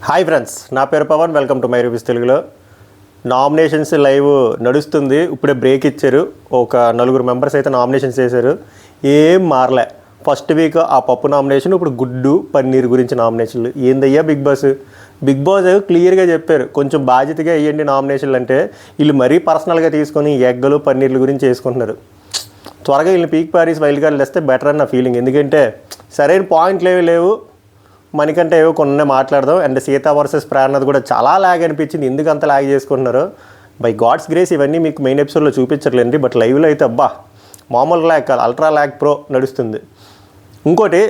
Hi friends, నా పేరు Pawan. Welcome to my reviews తెలుగులో. నామినేషన్స్ లైవ్ నడుస్తుంది. ఇప్పుడే బ్రేక్ ఇచ్చారు. ఒక 4 మెంబర్స్ అయితే నామినేషన్స్ చేశారు. ఏం మారలే. ఫస్ట్ వీక్ ఆ పప్పు నామినేషన్, ఇప్పుడు గుడ్డు పన్నీర్ గురించి నామినేషన్లు. ఏందయ్యా బిగ్ బాస్ క్లియర్గా చెప్పారు, కొంచెం బాధ్యతగా వేయండి నామినేషన్లు అంటే. వీళ్ళు మరీ పర్సనల్గా తీసుకొని ఎగ్గలు పన్నీర్ల గురించి వేసుకుంటున్నారు. త్వరగా వీళ్ళని పీక్ పారీస్ వైల్డ్ కార్డులు వేస్తే బెటర్ అని నా ఫీలింగ్. ఎందుకంటే సరైన పాయింట్లు లేవు. మనకంటే ఏవో కొన్ని మాట్లాడదాం. అండ్ సీత వర్సెస్ ప్రేరణది కూడా చాలా ల్యాగ్ అనిపించింది. ఎందుకు అంత ల్యాగ్ చేసుకుంటున్నారు? బై గాడ్స్ గ్రేస్ ఇవన్నీ మీకు మెయిన్ ఎపిసోడ్లో చూపించట్లేండి. బట్ లైవ్లో అయితే అబ్బా మామూలు ల్యాగ్ కాదు, అల్ట్రా ల్యాగ్ ప్రో నడుస్తుంది. ఇంకోటి,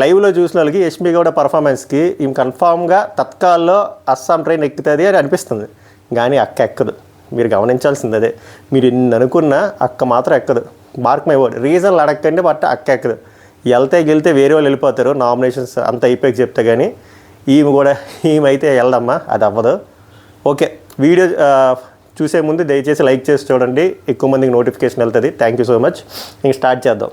లైవ్లో చూసిన వాళ్ళకి యష్మి గౌడ పర్ఫార్మెన్స్కి ఈమె కన్ఫామ్గా తత్కాల్లో అస్సాం ట్రైన్ ఎక్కుతుంది అని అనిపిస్తుంది. కానీ అక్క ఎక్కదు. మీరు గమనించాల్సింది అదే. మీరు ఎన్ని అనుకున్నా అక్క మాత్రం ఎక్కదు. Mark my word. రీజన్లు అడగండి, బట్ అక్క ఎక్కదు. వెళ్తే వేరే వాళ్ళు వెళ్ళిపోతారు నామినేషన్స్ అంత అయిపోయి చెప్తే. కానీ ఈమె అయితే వెళ్దమ్మా, అది అవ్వదు. ఓకే, వీడియో చూసే ముందు దయచేసి లైక్ చేసి చూడండి, ఎక్కువ మందికి నోటిఫికేషన్ వెళ్తుంది. Thank you so much. ఇంక స్టార్ట్ చేద్దాం.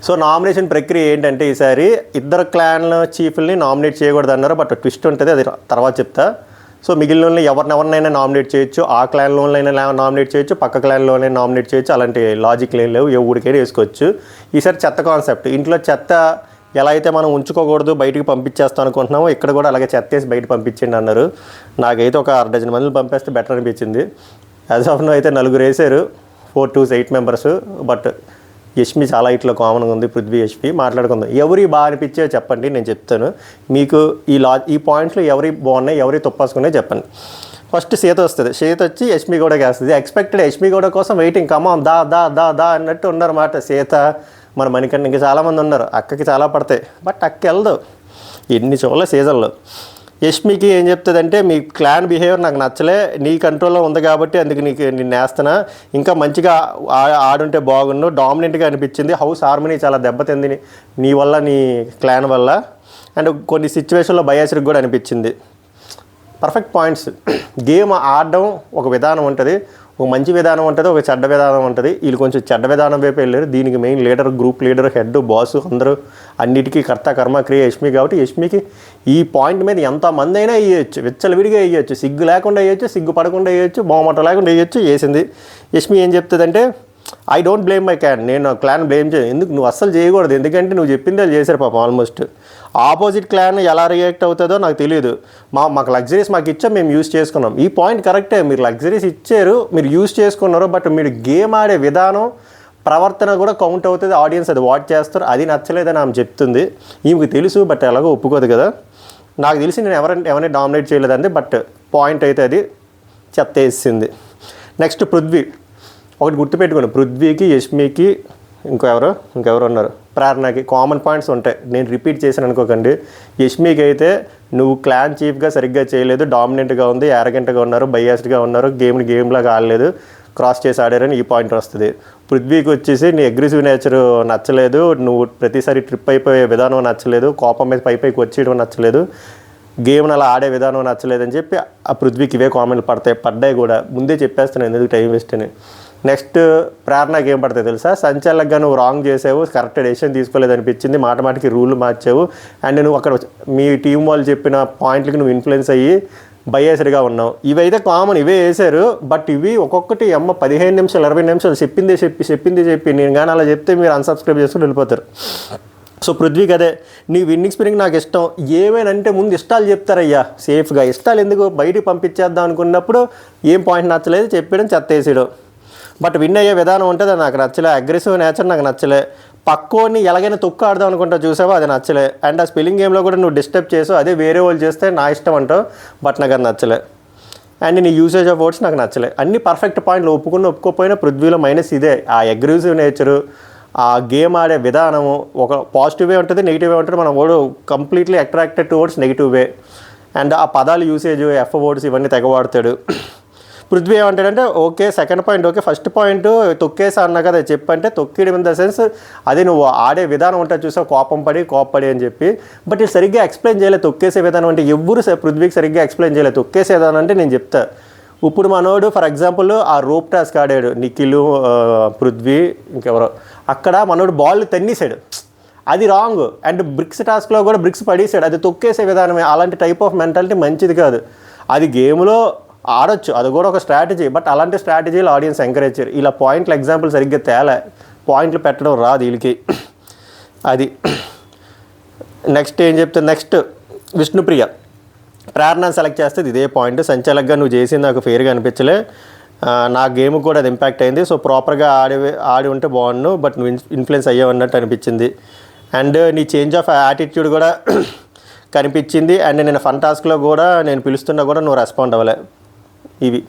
సో నామినేషన్ ప్రక్రియ ఏంటంటే, ఈసారి ఇద్దరు క్లాన్ చీఫ్ని నామినేట్ చేయకూడదు అన్నారు. బట్ ట్విస్ట్ ఉంటుంది, అది తర్వాత చెప్తా. సో మిగిలిన ఎవరినైనా నామినేట్ చేయొచ్చు. ఆ క్లాన్లోనైనా నామినేట్ చేయొచ్చు, పక్క క్లాన్లోనే నామినేట్ చేయొచ్చు. అలాంటి లాజిక్ ఏం లేవు. ఏ ఊరికైనా వేసుకోవచ్చు. ఈసారి చెత్త కాన్సెప్ట్. ఇంట్లో చెత్త ఎలా అయితే మనం ఉంచుకోకూడదు, బయటికి పంపించేస్తాం అనుకుంటున్నామో, ఇక్కడ కూడా అలాగే చెత్త వేసి బయట పంపించండి అన్నారు. నాకైతే ఒక 6 మందిని పంపేస్తే బెటర్ అనిపించింది. యాజ్ ఆఫ్ నో అయితే 4 వేసారు, 4 to 8 మెంబర్స్. బట్ యష్మి చాలా ఇట్లా కామన్గా ఉంది. పృథ్వీ యష్మి మాట్లాడుకుందాం. ఎవరి బాగా అనిపించే చెప్పండి, నేను చెప్తాను మీకు. ఈ పాయింట్లు ఎవరి బాగున్నాయి, ఎవరి తొప్పసుకున్నాయి చెప్పండి. ఫస్ట్ సీత వస్తుంది. సీత వచ్చి యష్మి గౌడకి వేస్తుంది. ఎక్స్పెక్టెడ్. యష్మి గౌడ కోసం వెయిటింగ్. కమాన్ దా దా దా దా అన్నట్టు ఉన్నారన్నమాట. సీత, మన మణికంఠ, ఇంకా చాలామంది ఉన్నారు. అక్కకి చాలా పడతాయి, బట్ అక్క వెళ్దు. ఎన్ని చూడలే సీజన్లో. యష్మికి ఏం చెప్తుందంటే, మీ క్లాన్ బిహేవియర్ నాకు నచ్చలే, నీ కంట్రోల్లో ఉంది కాబట్టి అందుకు నేను వేస్తున్నా, ఇంకా మంచిగా ఆడుంటే బాగుండు, డామినెంట్గా అనిపించింది. హౌస్ హార్మనీ చాలా దెబ్బతింది నీ వల్ల, నీ క్లాన్ వల్ల. అండ్ కొన్ని సిచ్యువేషన్లో బయాస్కి కూడా అనిపించింది. Perfect points. గేమ్ ఆడడం ఒక విధానం ఉంటుంది, ఒక మంచి విధానం ఉంటుంది, ఒక చెడ్డ విధానం ఉంటుంది. వీళ్ళు కొంచెం చెడ్డ విధానం వైపు వెళ్ళారు. దీనికి main leader, group leader, head, boss అందరూ అన్నిటికీ కర్త కర్మ క్రియ యష్మి కాబట్టి యష్మికి ఈ పాయింట్ మీద ఎంతమంది అయినా వేయచ్చు, విచ్చలవిడిగా వేయచ్చు, సిగ్గు లేకుండా వేయచ్చు, సిగ్గు పడకుండా వేయచ్చు, మొహమాట లేకుండా వేయచ్చు. వేసింది. యష్మి ఏం చెప్తుందంటే, I don't blame my clan. నేను క్లాన్ బ్లేమ్ చేయను. ఎందుకు నువ్వు అస్సలు చేయకూడదు, ఎందుకంటే నువ్వు చెప్పింది వాళ్ళు చేశారు పాపం. ఆల్మోస్ట్ ఆపోజిట్ క్లాన్ ఎలా రియాక్ట్ అవుతుందో నాకు తెలియదు. మాకు లగ్జరీస్ మాకు ఇచ్చా, మేము యూజ్ చేసుకున్నాం. ఈ పాయింట్ కరెక్టే. మీరు లగ్జరీస్ ఇచ్చారు, మీరు యూజ్ చేసుకున్నారు. బట్ మీరు గేమ్ ఆడే విధానం, ప్రవర్తన కూడా కౌంట్ అవుతుంది. ఆడియన్స్ అది వాచ్ చేస్తారు. అది నచ్చలేదని ఆమె చెప్తుంది. ఈమెకు తెలుసు, బట్ ఎలాగో ఒప్పుకోదు కదా. నాకు తెలిసి నేను ఎవరిని డామినేట్ చేయలేదండి. బట్ పాయింట్ అయితే అది చెత్త వేసింది. నెక్స్ట్ పృథ్వీ. ఒకటి గుర్తుపెట్టుకోండి, పృథ్వీకి, యష్మికి, ఇంకెవరు ఉన్నారు, ప్రేరణకి కామన్ పాయింట్స్ ఉంటాయి. నేను రిపీట్ చేశాను అనుకోకండి. యష్మికి అయితే నువ్వు క్లాన్ చీఫ్గా సరిగ్గా చేయలేదు, డామినెంట్గా ఉంది, యారగెంట్గా ఉన్నారు, బయాస్డ్గా ఉన్నారు, గేమ్లాగా ఆడలేదు, క్రాస్ చేసి ఆడారని ఈ పాయింట్ వస్తుంది. పృథ్వీకి వచ్చేసి నీ అగ్రెసివ్ నేచర్ నచ్చలేదు, నువ్వు ప్రతిసారి ట్రిప్ అయిపోయే విధానం నచ్చలేదు, కోపం మీద పైకి వచ్చేయడం నచ్చలేదు, గేమ్ని అలా ఆడే విధానం నచ్చలేదని చెప్పి ఆ పృథ్వీకి ఇవే కామెంట్లు పడ్డాయి కూడా. ముందే చెప్పేస్తాను, ఎందుకు టైం వేస్ట్ అని. నెక్స్ట్ ప్రేరణకి ఏం పడతాయి తెలుసా? సంచలనంగా నువ్వు రాంగ్ చేసావు, కరెక్ట్ డెసిషన్ తీసుకోలేదు అనిపించింది, మాటికి రూల్ మార్చావు, అండ్ నువ్వు అక్కడ మీ టీం వాళ్ళు చెప్పిన పాయింట్లకి నువ్వు ఇన్ఫ్లుయెన్స్ అయ్యి బయాస్డ్గా ఉన్నావు. ఇవైతే కామన్, ఇవే వేసారు. బట్ ఇవి ఒక్కొక్కటి 15 నిమిషాలు 20 నిమిషాలు చెప్పింది చెప్పి నేను కానీ అలా చెప్తే మీరు అన్సబ్స్క్రైబ్ చేసుకుని వెళ్ళిపోతారు. సో పృథ్వీకి అదే, నీ విన్నింగ్ స్పిరిట్ నాకు ఇష్టం, ఏమైనంటే ముందు ఇష్టాలు చెప్తారయ్యా సేఫ్గా. ఇష్టాలు ఎందుకు బయటికి పంపించేద్దాం అనుకున్నప్పుడు ఏం పాయింట్ నచ్చలేదు చెప్పడం, చెత్త వేసేయడం. బట్ విన్ అయ్యే విధానం ఉంటుంది, అది నాకు నచ్చలే. అగ్రెసివ్ నేచర్ నాకు నచ్చలే. పక్కోని ఎలాగైనా తొక్కు ఆడదాం అనుకుంటా చూసావో, అది నచ్చలే. అండ్ ఆ స్పెల్లింగ్ గేమ్లో కూడా నువ్వు డిస్టర్బ్ చేసావు, అదే వేరే వాళ్ళు చేస్తే నా ఇష్టం అంటావు, బట్ నాకు అది నచ్చలే. అండ్ నీ యూసేజ్ ఆఫ్ వర్డ్స్ నాకు నచ్చలే. అన్ని పర్ఫెక్ట్ పాయింట్లు, ఒప్పుకోపోయినా పృథ్వీలో మైనస్ ఇదే, ఆ అగ్రెసివ్ నేచరు, ఆ గేమ్ ఆడే విధానము. ఒక పాజిటివ్ వే ఉంటుంది, నెగిటివ్ వే ఉంటుంది. మన వాడు completely attracted towards negative way. And ఆ పదాలు యూసేజ్, ఎఫ్ వర్డ్స్ ఇవన్నీ తెగవాడతాడు. పృథ్వీ ఏమంటాడంటే, okay second point okay, first point తొక్కేసా అన్నా కదా చెప్పంటే, తొక్కేయడం ఇన్ ద సెన్స్ అది నువ్వు ఆడే విధానం ఉంటుంది చూసావు, కోపపడి అని చెప్పి. బట్ ఇది సరిగ్గా ఎక్స్ప్లెయిన్ చేయలేదు. తొక్కేసే విధానం అంటే ఎవ్వరు పృథ్వీకి సరిగ్గా ఎక్స్ప్లెయిన్ చేయలేదు. తొక్కేసే విధానం అంటే నేను చెప్తా. ఇప్పుడు మనోడు ఫర్ ఎగ్జాంపుల్ ఆ రోప్ టాస్క్ ఆడాడు, నిఖిల్, పృథ్వీ, ఇంకెవరో. అక్కడ మనోడు బాల్ తన్నేసాడు. అది రాంగ్. అండ్ బ్రిక్స్ టాస్క్లో కూడా బ్రిక్స్ పడేసాడు, అది తొక్కేసే విధానమే. అలాంటి టైప్ ఆఫ్ మెంటాలిటీ మంచిది కాదు. అది గేమ్లో ఆడొచ్చు, అది కూడా ఒక స్ట్రాటజీ, బట్ అలాంటి స్ట్రాటజీలు ఆడియన్స్ ఎంకరేజ్ చేయరు. ఇలా పాయింట్లు ఎగ్జాంపుల్ సరిగ్గా తేలే, పాయింట్లు పెట్టడం రాదు వీళ్ళకి. అది నెక్స్ట్ ఏం చెప్తుంది, నెక్స్ట్ విష్ణుప్రియ ప్రేరణను సెలెక్ట్ చేస్తే ఇదే పాయింట్. సంచాలకుగా నువ్వు చేసింది నాకు ఫెయిర్గా అనిపించలే, నా గేమ్ కూడా అది ఇంపాక్ట్ అయింది. సో ప్రాపర్గా ఆడి ఉంటే బాగుండు, బట్ నువ్వు ఇన్ఫ్లుయెన్స్ అయ్యావన్నట్టు అనిపించింది. అండ్ నీ చేంజ్ ఆఫ్ యాటిట్యూడ్ కూడా కనిపించింది. అండ్ నేను ఫన్ టాస్క్లో కూడా నేను పిలుస్తున్నా కూడా నువ్వు రెస్పాండ్ అవ్వలే. ఇవి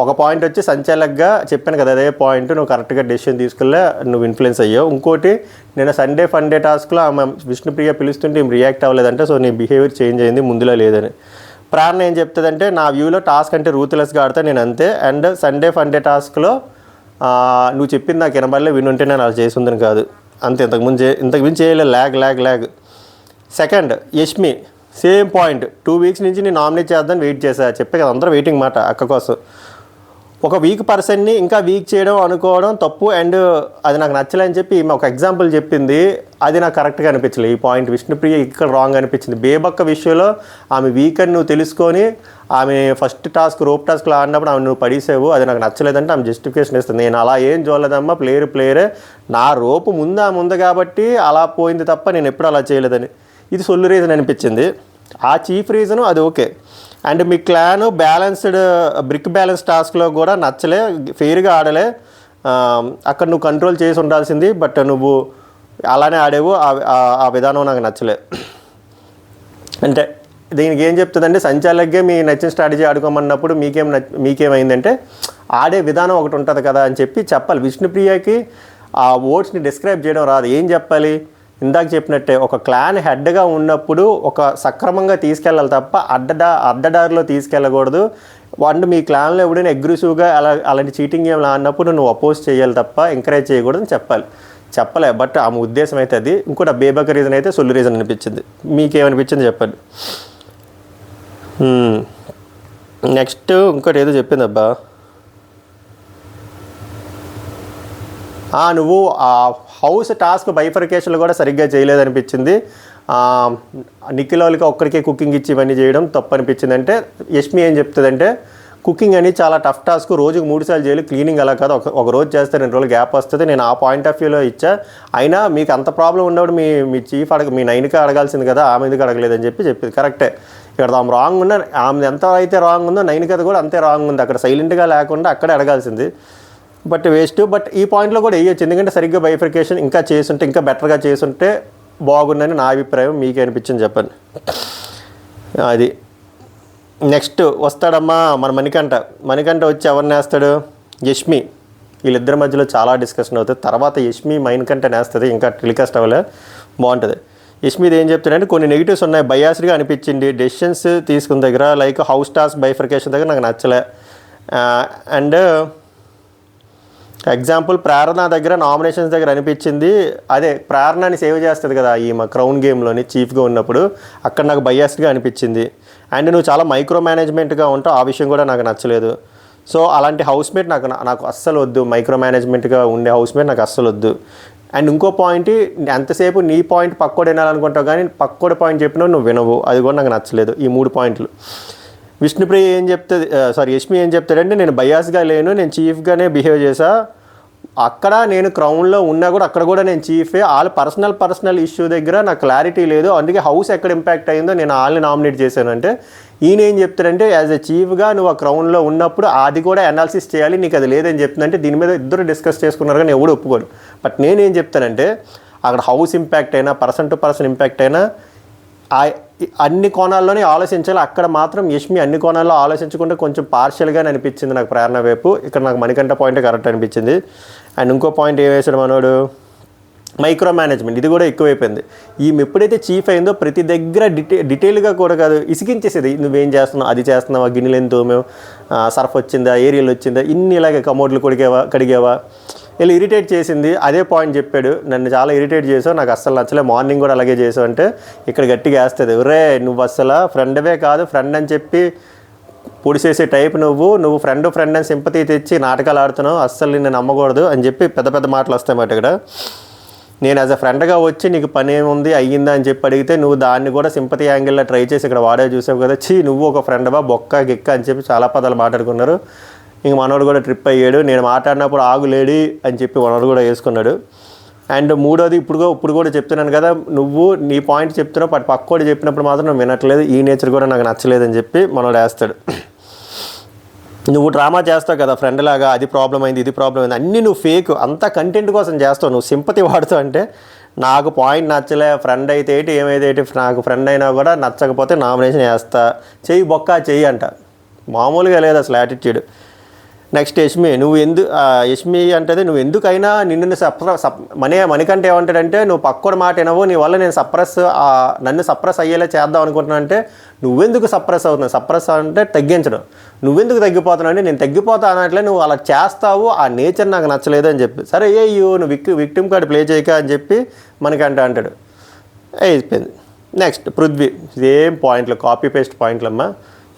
ఒక పాయింట్ వచ్చి సంచాలకుగా చెప్పాను కదా, అదే పాయింట్, నువ్వు కరెక్ట్గా డెసిషన్ తీసుకెళ్ళే నువ్వు ఇన్ఫ్లుయెన్స్ అయ్యావు. ఇంకోటి, నేను సండే ఫన్ డే టాస్క్లో ఆమె విష్ణుప్రియ పిలుస్తుంటే ఏం రియాక్ట్ అవ్వలేదంటే, సో నీ బిహేవియర్ చేంజ్ అయింది, ముందులో లేదని. ప్రేరణ ఏం చెప్తుందంటే, నా వ్యూలో టాస్క్ అంటే రూత్లెస్గా ఆడితే నేను అంతే. అండ్ సండే ఫన్ డే టాస్క్లో నువ్వు చెప్పింది నాకు వినబడలే, వినుంటే నేను అలా చేసి ఉందని కాదు, అంతే. ఇంతకుమించి చేయలేదు, lag. Second Yashmi same point, 2 weeks నుంచి నేను నామినేట్ చేద్దాన్ని వెయిట్ చేశా, చెప్పే కదా అందరూ వెయిటింగ్ మాట అక్క కోసం. ఒక వీక్ పర్సన్ని ఇంకా వీక్ చేయడం అనుకోవడం తప్పు. అండ్ అది నాకు నచ్చలేని చెప్పి ఈమె ఒక ఎగ్జాంపుల్ చెప్పింది, అది నాకు కరెక్ట్గా అనిపించలేదు. ఈ పాయింట్ విష్ణుప్రియ ఇక్కడ రాంగ్ అనిపించింది. బేబక్క విషయంలో ఆమె వీక్ అని నువ్వు తెలుసుకొని ఆమె ఫస్ట్ టాస్క్ రోప్ టాస్క్లో ఆడినప్పుడు ఆమె నువ్వు పడేసావు, అది నాకు నచ్చలేదంటే ఆమె జస్టిఫికేషన్ ఇస్తుంది. నేను అలా ఏం చూడలేదమ్మా, ప్లేయరే, నా రోపు ముందు కాబట్టి అలా పోయింది తప్ప నేను ఎప్పుడు అలా చేయలేదని. ఇది సొల్లు రీజన్ అనిపించింది. ఆ చీఫ్ రీజను అది okay. And me clan balanced brick balance టాస్క్లో కూడా నచ్చలే, ఫెయిర్గా ఆడలే, అక్కడ నువ్వు కంట్రోల్ చేసి ఉండాల్సింది, బట్ నువ్వు అలానే ఆడేవు, ఆ విధానం నాకు నచ్చలే. అంటే దీనికి ఏం చెప్తుందంటే, సంచాలకుగా మీ నచ్చిన స్ట్రాటజీ ఆడుకోమన్నప్పుడు మీకేమైందంటే ఆడే విధానం ఒకటి ఉంటుంది కదా అని చెప్పాలి. విష్ణుప్రియకి ఆ ఓట్స్ని డిస్క్రైబ్ చేయడం రాదు, ఏం చెప్పాలి? ఇందాక చెప్పినట్టే ఒక క్లాన్ హెడ్గా ఉన్నప్పుడు ఒక సక్రమంగా తీసుకెళ్ళాలి తప్ప అడ్డదారిలో తీసుకెళ్ళకూడదు. వాడు మీ క్లాన్లో ఎప్పుడైనా అగ్రెసివ్గా అలాంటి చీటింగ్ ఏమైనా అన్నప్పుడు నువ్వు అపోజ్ చేయాలి తప్ప ఎంకరేజ్ చేయకూడదు అని చెప్పలే. బట్ ఆమె ఉద్దేశం అయితే అది. ఇంకోటి బేబక్క రీజన్ అయితే సొల్లు రీజన్ అనిపించింది. మీకేమనిపించింది చెప్పండి. నెక్స్ట్ ఇంకోటి ఏదో చెప్పింది అబ్బా, నువ్వు హౌస్ టాస్క్ బైఫర్కేషన్లు కూడా సరిగ్గా చేయలేదనిపించింది. నిఖిల్ వాళ్ళకి ఒక్కడికే కుకింగ్ ఇచ్చి ఇవన్నీ చేయడం తప్పు అనిపించింది. అంటే యష్మి ఏం చెప్తుందంటే, కుకింగ్ అని చాలా టఫ్ టాస్క్, రోజుకు 3 సార్లు చేయాలి, క్లీనింగ్ అలా కాదు, ఒక రోజు చేస్తే 2 రోజులు గ్యాప్ వస్తుంది. నేను ఆ పాయింట్ ఆఫ్ వ్యూలో ఇచ్చా. అయినా మీకు అంత ప్రాబ్లం ఉన్నప్పుడు మీ చీఫ్ మీ నైన్కి అడగాల్సింది కదా, ఆమె ఎందుకు అడగలేదని చెప్పింది. కరెక్టే, ఇక్కడ ఆమె రాంగ్ ఉన్నా, ఆమె ఎంత అయితే రాంగ్ ఉందో నైన్కి అది కూడా అంతే రాంగ్ ఉంది. అక్కడ సైలెంట్గా లేకుండా అక్కడే అడగాల్సింది, బట్ వేస్ట్. బట్ ఈ పాయింట్లో కూడా వేయచ్చు, ఎందుకంటే సరిగ్గా బైఫర్కేషన్ ఇంకా చేసుంటే, ఇంకా బెటర్గా చేసుంటే బాగుందని నా అభిప్రాయం. మీకే అనిపించింది చెప్పండి. అది నెక్స్ట్ వస్తాడమ్మా మన మణికంఠ వచ్చి ఎవరిని వేస్తాడు? యష్మి. వీళ్ళిద్దరి మధ్యలో చాలా డిస్కషన్ అవుతుంది. తర్వాత యష్మి మణికంఠ వేస్తుంది, ఇంకా టెలికాస్ట్ అవ్వలే, బాగుంటుంది. యష్మిది ఏం చెప్తాడంటే, కొన్ని నెగిటివ్స్ ఉన్నాయి, బయాస్డ్గా అనిపించింది డెసిషన్స్ తీసుకున్న దగ్గర, లైక్ హౌస్ టాస్క్ బైఫర్కేషన్ దగ్గర నాకు నచ్చలే. అండ్ ఎగ్జాంపుల్ ప్రేరణ దగ్గర నామినేషన్స్ దగ్గర అనిపించింది, అదే ప్రేరణని సేవ్ చేస్తుంది కదా ఈ మా క్రౌన్ గేమ్లోని చీఫ్గా ఉన్నప్పుడు, అక్కడ నాకు బయాస్డ్గా అనిపించింది. అండ్ నువ్వు చాలా మైక్రో మేనేజ్మెంట్గా ఉంటావు, ఆ విషయం కూడా నాకు నచ్చలేదు. సో అలాంటి హౌస్మేట్ నాకు అస్సలు వద్దు, మైక్రో మేనేజ్మెంట్గా ఉండే హౌస్మేట్ నాకు అస్సలు వద్దు. అండ్ ఇంకో పాయింట్, ఎంతసేపు నీ పాయింట్ పక్కోడు వినాలనుకుంటావు కానీ పక్కోడి పాయింట్ చెప్పినా నువ్వు వినవు, అది కూడా నాకు నచ్చలేదు. ఈ 3 పాయింట్లు. విష్ణుప్రియ ఏం చెప్తుంది, యష్మి ఏం చెప్తాడంటే, నేను బయాస్గా లేను, నేను చీఫ్గానే బిహేవ్ చేశా, అక్కడ నేను క్రౌన్లో ఉన్నా కూడా అక్కడ కూడా నేను చీఫే, వాళ్ళ పర్సనల్ ఇష్యూ దగ్గర నాకు క్లారిటీ లేదు, అందుకే హౌస్ ఎక్కడ ఇంపాక్ట్ అయిందో నేను వాళ్ళని నామినేట్ చేశాను. అంటే ఈయన ఏం చెప్తాడంటే, యాజ్ ఎ చీఫ్గా నువ్వు ఆ క్రౌన్లో ఉన్నప్పుడు అది కూడా అనాలిసిస్ చేయాలి, నీకు అది లేదని చెప్తుందంటే దీని మీద ఇద్దరు డిస్కస్ చేసుకున్నారు కానీ ఎవడు ఒప్పుకోడు. బట్ నేనేం చెప్తానంటే, అక్కడ హౌస్ ఇంపాక్ట్ అయినా పర్సన్ టు పర్సన్ ఇంపాక్ట్ అయినా అన్ని కోణాల్లోనే ఆలోచించాలి. అక్కడ మాత్రం యష్మి అన్ని కోణాల్లో ఆలోచించుకుంటే కొంచెం పార్షియల్గానే అనిపించింది నాకు ప్రేరణ వైపు. ఇక్కడ నాకు మణికంఠ పాయింట్ కరెక్ట్ అనిపించింది. అండ్ ఇంకో పాయింట్ ఏం వేసాడు మనోడు, మైక్రో మేనేజ్మెంట్, ఇది కూడా ఎక్కువైపోయింది. ఈమె ఎప్పుడైతే చీఫ్ అయిందో ప్రతి దగ్గర డీటెయిల్గా కూడా కాదు, ఇసిగించేసేది. నువ్వేం చేస్తున్నావు, అది చేస్తున్నావా, గిన్నెలు ఎంత తోమేవు, సర్ఫ్ వచ్చిందా, ఏరియల్ వచ్చిందా, ఇన్ని ఇలాగే కమోడ్లు కడిగావా, ఇలా ఇరిటేట్ చేసింది. అదే పాయింట్ చెప్పాడు, నన్ను చాలా ఇరిటేట్ చేసావు, నాకు అస్సలు నచ్చలే, మార్నింగ్ కూడా అలాగే చేసావు అంటే ఇక్కడ గట్టిగా వేస్తుంది. ఒరే నువ్వు అస్సలు ఫ్రెండ్వే కాదు, ఫ్రెండ్ అని చెప్పి పొడిసేసే టైప్ నువ్వు ఫ్రెండ్ అని సింపతి తెచ్చి నాటకాలు ఆడుతున్నావు, అస్సలు నిన్ను నమ్మకూడదు అని చెప్పి పెద్ద మాటలు వస్తాయన్నమాట ఇక్కడ. నేను యాజ్ అ ఫ్రెండ్గా వచ్చి నీకు పని ఏముంది అయ్యిందా అని చెప్పి అడిగితే నువ్వు దాన్ని కూడా సింపతి యాంగిల్లో ట్రై చేసి ఇక్కడ వాడే చూసావు కదా, నువ్వు ఒక ఫ్రెండ్వా బొక్క గిక్క అని చెప్పి చాలా పదాలు మాట్లాడుకున్నారు. ఇంక మనోడు కూడా ట్రిప్ అయ్యాడు. నేను మాట్లాడినప్పుడు ఆగులేడి అని చెప్పి మనోడు కూడా వేసుకున్నాడు. అండ్ మూడోది ఇప్పుడు కూడా చెప్తున్నాను కదా, నువ్వు నీ పాయింట్ చెప్తున్నావు, పక్కోడు చెప్పినప్పుడు మాత్రం నువ్వు వినట్లేదు, ఈ నేచర్ కూడా నాకు నచ్చలేదని చెప్పి మనోడు వేస్తాడు. నువ్వు డ్రామా చేస్తావు కదా ఫ్రెండ్ లాగా, అది ప్రాబ్లం అయింది ఇది ప్రాబ్లం అయింది అన్నీ నువ్వు ఫేక్, అంతా కంటెంట్ కోసం చేస్తావు, నువ్వు సింపతి వాడుతావు. అంటే నాకు పాయింట్ నచ్చలే, ఫ్రెండ్ అయితే ఏంటి ఏమైతే ఏంటి, నాకు ఫ్రెండ్ అయినా కూడా నచ్చకపోతే నామినేషన్ వేస్తా, చెయ్యి బొక్క చెయ్యి అంట. మామూలుగా లేదు అసలు యాటిట్యూడ్. నెక్స్ట్ యష్మి, యష్మి అంటే నువ్వు ఎందుకైనా నిన్ను మణికంటే ఏమంటాడంటే, నువ్వు పక్కోడు మాట వినవు, నీ వల్ల నేను నన్ను సప్రెస్ అయ్యేలా చేద్దాం అనుకుంటున్నా అంటే, నువ్వెందుకు సప్రెస్ అవుతున్నావు? సప్రెస్ అంటే తగ్గించడం, నువ్వెందుకు తగ్గిపోతున్నావు అంటే నేను తగ్గిపోతా అన్నట్లే నువ్వు అలా చేస్తావు, ఆ నేచర్ నాకు నచ్చలేదు అని చెప్పి. సరే నువ్వు విక్టిమ్ కార్డ్ ప్లే చేయక అని చెప్పి మనకంటే అంటాడు. అయిపోయింది. నెక్స్ట్ పృథ్వీ, సేమ్ పాయింట్లు, కాపీ పేస్ట్ పాయింట్లు అమ్మా.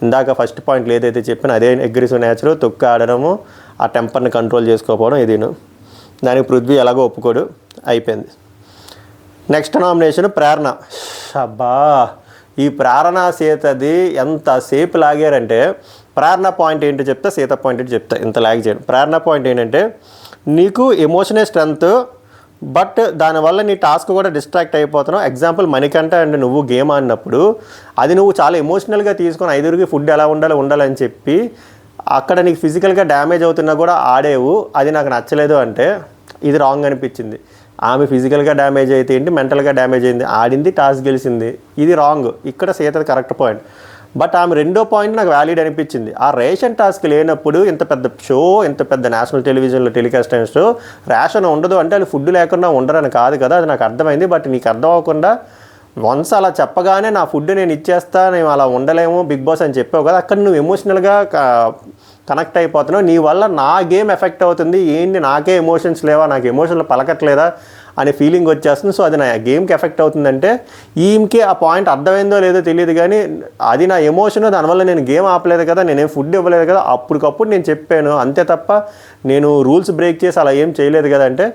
ఇందాక ఫస్ట్ పాయింట్లు ఏదైతే చెప్పినా అదే అగ్రెసివ్ నేచరు, తొక్కు ఆడడము, ఆ టెంపర్ని కంట్రోల్ చేసుకోకపోవడం ఇదిను. దానికి పృథ్వీ ఎలాగో ఒప్పుకోడు. అయిపోయింది. నెక్స్ట్ నామినేషన్ ప్రేరణ. అబ్బా, ఈ ప్రేరణ సీతది ఎంతసేపు లాగారంటే, ప్రేరణ పాయింట్ ఏంటో చెప్తా, సీత పాయింట్ ఏంటో చెప్తా, ఇంత లాగ్ చేయను. ప్రేరణ పాయింట్ ఏంటంటే, నీకు ఎమోషనల్ స్ట్రెంత్, బట్ దానివల్ల నీ టాస్క్ కూడా డిస్ట్రాక్ట్ అయిపోతున్నావు. ఎగ్జాంపుల్ మణికంఠ అండ్ నువ్వు గేమ్ ఆడినప్పుడు అది నువ్వు చాలా ఎమోషనల్గా తీసుకొని 5 ఫుడ్ ఎలా ఉండాలని చెప్పి అక్కడ నీకు ఫిజికల్గా డ్యామేజ్ అవుతున్నా కూడా ఆడేవు, అది నాకు నచ్చలేదు అంటే ఇది రాంగ్ అనిపించింది. ఆమె ఫిజికల్గా డ్యామేజ్ అయితే ఏంటి, మెంటల్గా డ్యామేజ్ అయింది, ఆడింది, టాస్క్ గెలిచింది, ఇది రాంగ్. ఇక్కడ సీత కరెక్ట్ పాయింట్. బట్ ఆమె రెండో పాయింట్ నాకు వ్యాలిడ్ అనిపించింది. ఆ రేషన్ టాస్క్ లేనప్పుడు ఇంత పెద్ద షో, ఇంత పెద్ద నేషనల్ టెలివిజన్లో టెలికాస్ట్ అయిన షో రేషన్ ఉండదు అంటే అది ఫుడ్ లేకుండా ఉండరని కాదు కదా, అది నాకు అర్థమైంది. బట్ నీకు అర్థం అవ్వకుండా వన్స్ అలా చెప్పగానే నా ఫుడ్ నేను ఇచ్చేస్తా, నేను అలా ఉండలేము బిగ్ బాస్ అని చెప్పావు కదా, అక్కడ నువ్వు ఎమోషనల్గా కనెక్ట్ అయిపోతున్నావు, నీ వల్ల నా గేమ్ ఎఫెక్ట్ అవుతుంది, ఏంటి నాకే ఎమోషన్స్ లేవా, నాకు ఎమోషన్లు పలకట్లేదా అనే ఫీలింగ్ వచ్చేస్తుంది. సో అది నా గేమ్కి ఎఫెక్ట్ అవుతుందంటే ఈమెకి ఆ పాయింట్ అర్థమైందో లేదో తెలియదు, కానీ అది నా ఎమోషన్, దానివల్ల నేను గేమ్ ఆపలేదు కదా, నేనేం ఫుడ్ ఇవ్వలేదు కదా, అప్పటికప్పుడు నేను చెప్పాను అంతే తప్ప నేను రూల్స్ బ్రేక్ చేసి అలా ఏం చేయలేదు కదా. అంటే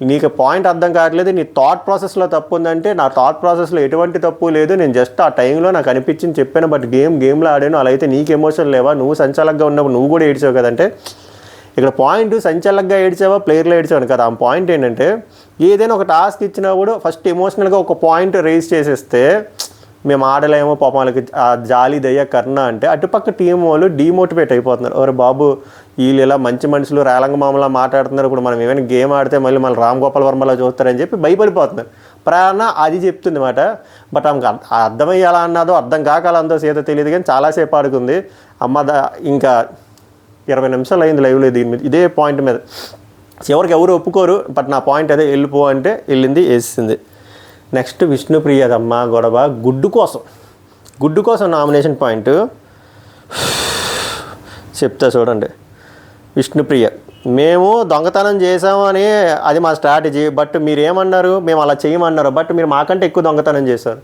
నీకు పాయింట్ అర్థం కావట్లేదు, నీ థాట్ ప్రాసెస్లో తప్పు ఉందంటే నా థాట్ ప్రాసెస్లో ఎటువంటి తప్పు లేదు, నేను జస్ట్ ఆ టైంలో నాకు అనిపించింది చెప్పాను, బట్ గేమ్లో ఆడాను, అలా అయితే నీకు ఎమోషన్ లేవా, నువ్వు సంచాలకంగా ఉన్నప్పుడు నువ్వు కూడా ఏడ్చావు కదంటే ఇక్కడ పాయింట్ సంచలనంగా ఏడ్చావా ప్లేయర్లో ఏడ్చావు కదా. ఆ పాయింట్ ఏంటంటే ఏదైనా ఒక టాస్క్ ఇచ్చినప్పుడు ఫస్ట్ ఎమోషనల్గా ఒక పాయింట్ రేస్ చేసేస్తే మేము ఆడలేమో పాపం వాళ్ళకి ఆ జాలి దయ్య కర్ణ అంటే అటుపక్క టీం వాళ్ళు డీమోటివేట్ అయిపోతున్నారు. ఓరే బాబు వీళ్ళు ఇలా మంచి మనుషులు రేలంగ మామలా మాట్లాడుతున్నారు, ఇప్పుడు మనం ఏమైనా గేమ్ ఆడితే మళ్ళీ మన రామ్ గోపాల్ వర్మలా చూస్తారని చెప్పి భయపడిపోతున్నారు. ప్రేరణ అది చెప్తుంది మాట. బట్ ఆమెకు అర్థమయ్యేలా అన్నదో అర్థం కాకాలందో సీత తెలియదు, కానీ చాలాసేపు ఆడుకుంది. ఇంకా 20 నిమిషాలు అయింది లైవ్లో దీని మీద, ఇదే పాయింట్ మీద. ఎవరికి ఎవరు ఒప్పుకోరు, బట్ నా పాయింట్ అదే, వెళ్ళిపో అంటే వెళ్ళింది, వేసింది. నెక్స్ట్ విష్ణుప్రియదమ్మ గొడవ గుడ్డు కోసం నామినేషన్ పాయింట్ చెప్తా చూడండి. విష్ణుప్రియ, మేము దొంగతనం చేసామని అది మా స్ట్రాటజీ, బట్ మీరు ఏమన్నారు, మేము అలా చేయమన్నారు, బట్ మీరు మాకంటే ఎక్కువ దొంగతనం చేశారు.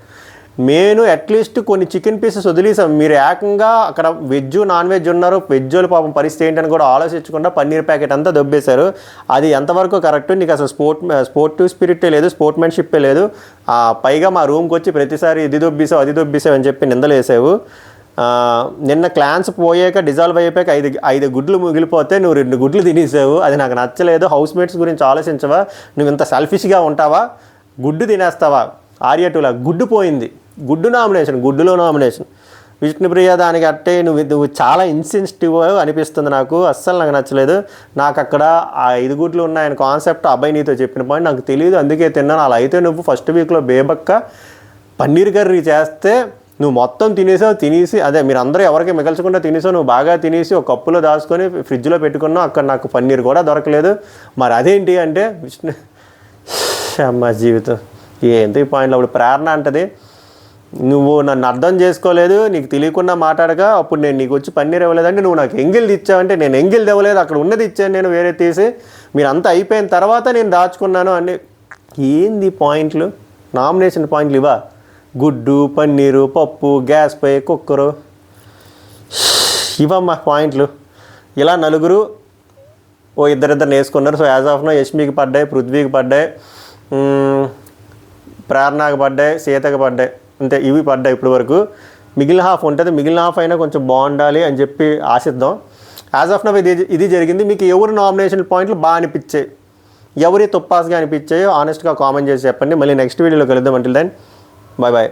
నేను అట్లీస్ట్ కొన్ని చికెన్ పీసెస్ వదిలేసాం, మీరు ఏకంగా అక్కడ వెజ్ నాన్ వెజ్ ఉన్నారు, వెజ్ వాళ్ళు పాపం పరిస్థితి ఏంటని కూడా ఆలోచించకుండా పన్నీర్ ప్యాకెట్ అంతా దొబ్బేశారు. అది ఎంతవరకు కరెక్ట్? నీకు అసలు స్పోర్టివ్ స్పిరిటే లేదు, స్పోర్ట్మెన్షిప్పే లేదు. పైగా మా రూమ్కి వచ్చి ప్రతిసారి ఇది దొబ్బేసావు అది దొబ్బేసావు అని చెప్పి నిందలేసావు. నిన్న క్లాన్స్ పోయాక డిజాల్వ్ అయిపోయాక 5 గుడ్లు మిగిలిపోతే నువ్వు 2 గుడ్లు తినేసావు, అది నాకు నచ్చలేదు. హౌస్ మేట్స్ గురించి ఆలోచించవా? నువ్వు ఇంత సెల్ఫిష్గా ఉంటావా? గుడ్డు తినేస్తావా? ఆర్య2లా గుడ్డు పోయింది, గుడ్డులో నామినేషన్. విష్ణుప్రియ దానికి అట్టే నువ్వు చాలా ఇన్సెన్సిటివ్ అనిపిస్తుంది నాకు, అస్సలు నాకు నచ్చలేదు. నాకు అక్కడ ఆ 5 గుడ్లు ఉన్నాయని కాన్సెప్ట్ అబ్బాయి నీతో చెప్పిన పాయింట్ నాకు తెలియదు, అందుకే తిన్నాను. అలా అయితే నువ్వు ఫస్ట్ వీక్లో బేబక్క పన్నీర్ కర్రీ చేస్తే నువ్వు మొత్తం తినేసి అదే మీరు అందరూ ఎవరికి మిగల్చకుండా తినేసావు, నువ్వు బాగా తినేసి ఒక కప్పులో దాచుకొని ఫ్రిడ్జ్లో పెట్టుకున్నావు, అక్కడ నాకు పన్నీర్ కూడా దొరకలేదు. మరి అదేంటి అంటే అమ్మ జీవితం ఏంటి ఈ పాయింట్లో. అప్పుడు ప్రేరణ అంటది, నువ్వు నన్ను అర్థం చేసుకోలేదు, నీకు తెలియకుండా మాట్లాడగా అప్పుడు నేను నీకు వచ్చి పన్నీర్ ఇవ్వలేదంటే నువ్వు నాకు ఎంగిల్ ఇచ్చావంటే నేను ఎంగిల్ ఇవ్వలేదు, అక్కడ ఉన్నది ఇచ్చాను నేను వేరే తీసి, మీరు అంతా అయిపోయిన తర్వాత నేను దాచుకున్నాను అని. ఏంది పాయింట్లు, నామినేషన్ పాయింట్లు ఇవా? గుడ్డు, పన్నీరు, పప్పు, గ్యాస్ పై, కుక్కరు, ఇవమ్మా పాయింట్లు. ఇలా నలుగురు ఇద్దరిద్దరు వేసుకున్నారు. సో యాజ్ ఆఫ్ నో యష్మికి పడ్డాయి, పృథ్వీకి పడ్డాయి, ప్రేరణకు పడ్డాయి, సీతకు పడ్డాయి, అంతే ఇవి పడ్డాయి ఇప్పటి వరకు. మిగిలిన హాఫ్ ఉంటుంది, మిగిలిన హాఫ్ అయినా కొంచెం బాగుండాలి అని చెప్పి ఆశిద్దాం. యాజ్ ఆఫ్ నవ్ ఇది జరిగింది. మీకు ఎవరు నామినేషన్ పాయింట్లు బాగా అనిపించాయి, ఎవరి తుప్పాస్గా అనిపించాయో ఆనెస్ట్గా కామెంట్ చేసి చెప్పండి. మళ్ళీ నెక్స్ట్ వీడియోలో కలుద్దాం. Until then bye bye.